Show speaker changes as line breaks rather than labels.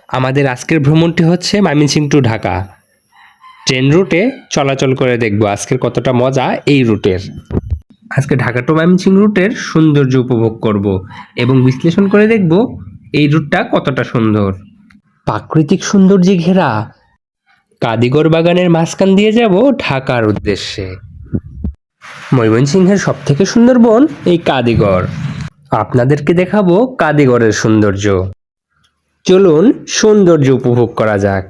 আমাদের আজকের ভ্রমণটি হচ্ছে ময়মনসিংহ টু ঢাকা। ট্রেন রুটে চলাচল করে দেখব আজকের কতটা মজা এই রুটের। আজকে ঢাকা টু ময়মনসিংহ রুটের সৌন্দর্য উপভোগ করব এবং বিশ্লেষণ করে দেখব এই রুটটা কতটা সুন্দর। প্রাকৃতিক সৌন্দর্যে ঘেরা কাদিগর বাগানের মাঝখান দিয়ে যাব ঢাকার উদ্দেশ্যে। ময়মনসিংহের সব থেকে সুন্দর বন এই কাদিগর। আপনাদেরকে দেখাবো কাদিগরের সৌন্দর্য। চলুন সৌন্দর্য উপভোগ করা যাক।